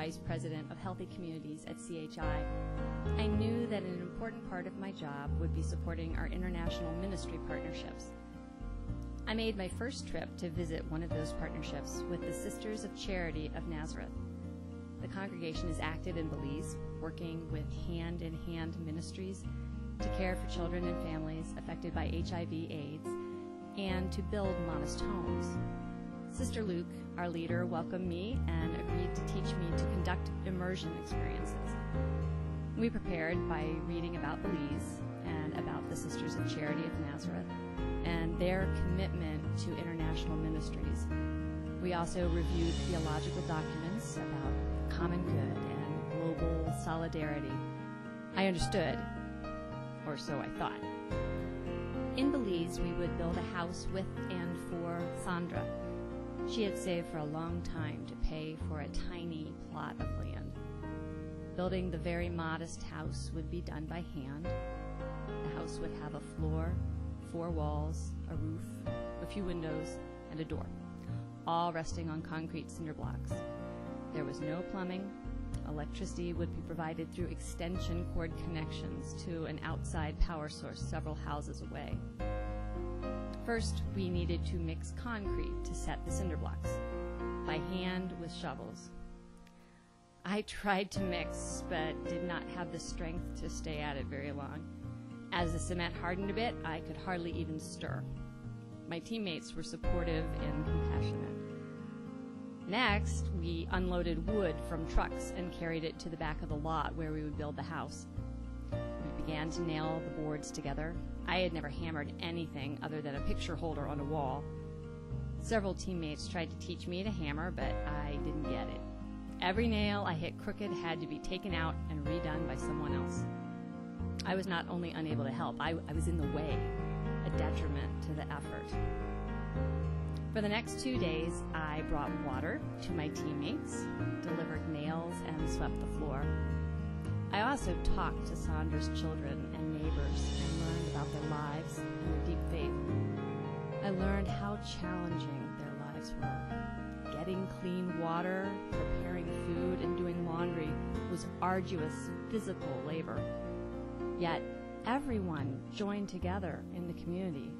Vice President of Healthy Communities at CHI, I knew that an important part of my job would be supporting our international ministry partnerships. I made my first trip to visit one of those partnerships with the Sisters of Charity of Nazareth. The congregation is active in Belize, working with hand-in-hand ministries to care for children and families affected by HIV/AIDS and to build modest homes. Sister Luke, our leader, welcomed me and agreed to teach me to conduct immersion experiences. We prepared by reading about Belize and about the Sisters of Charity of Nazareth and their commitment to international ministries. We also reviewed theological documents about common good and global solidarity. I understood, or so I thought. In Belize, we would build a house with and for Sandra. She had saved for a long time to pay for a tiny plot of land. Building the very modest house would be done by hand. The house would have a floor, 4 walls, a roof, a few windows, and a door, all resting on concrete cinder blocks. There was no plumbing. Electricity would be provided through extension cord connections to an outside power source several houses away. First, we needed to mix concrete to set the cinder blocks, by hand with shovels. I tried to mix, but did not have the strength to stay at it very long. As the cement hardened a bit, I could hardly even stir. My teammates were supportive and compassionate. Next, we unloaded wood from trucks and carried it to the back of the lot where we would build the house. We began to nail the boards together. I had never hammered anything other than a picture holder on a wall. Several teammates tried to teach me to hammer, but I didn't get it. Every nail I hit crooked had to be taken out and redone by someone else. I was not only unable to help, I was in the way, a detriment to the effort. For the next 2 days, I brought water to my teammates, delivered nails, and swept the floor. I also talked to Sandra's children and neighbors and learned about their lives and their deep faith. I learned how challenging their lives were. Getting clean water, preparing food, and doing laundry was arduous physical labor. Yet everyone joined together in the community.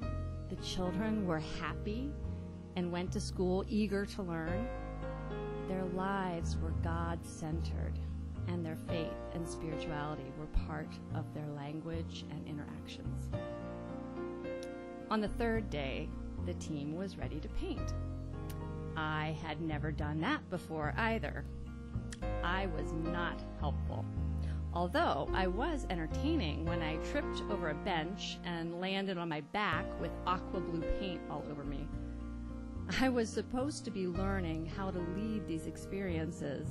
The children were happy and went to school eager to learn. Their lives were God-centered, and their faith and spirituality were part of their language and interactions. On the 3rd day, the team was ready to paint. I had never done that before either. I was not helpful, although I was entertaining when I tripped over a bench and landed on my back with aqua blue paint all over me. I was supposed to be learning how to lead these experiences,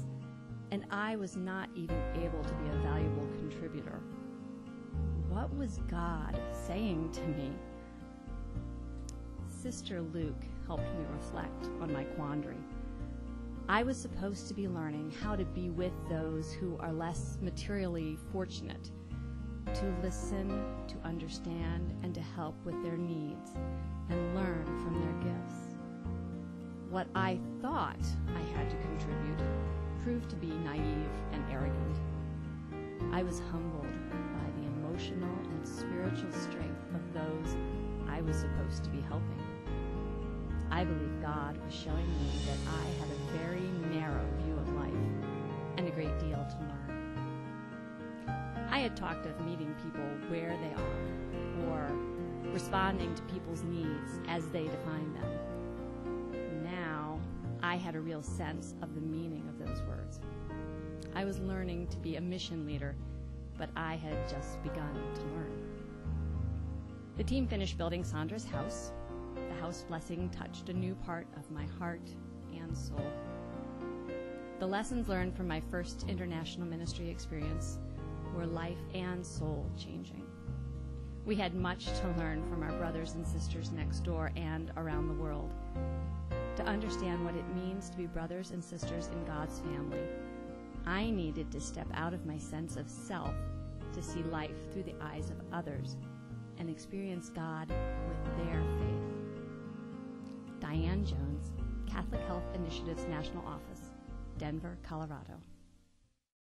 and I was not even able to be a valuable contributor. What was God saying to me? Sister Luke helped me reflect on my quandary. I was supposed to be learning how to be with those who are less materially fortunate, to listen, to understand, and to help with their needs, and learn from their gifts. What I thought I had to contribute proved to be naive and arrogant. I was humbled by the emotional and spiritual strength of those I was supposed to be helping. I believe God was showing me that I had a very narrow view of life and a great deal to learn. I had talked of meeting people where they are, or responding to people's needs as they define them. Now, I had a real sense of the meaning of those words. I was learning to be a mission leader, but I had just begun to learn. The team finished building Sandra's house. The house blessing touched a new part of my heart and soul. The lessons learned from my first international ministry experience were life and soul changing. We had much to learn from our brothers and sisters next door and around the world. To understand what it means to be brothers and sisters in God's family, I needed to step out of my sense of self to see life through the eyes of others and experience God with their faith. Diane Jones, Catholic Health Initiatives National Office, Denver, Colorado.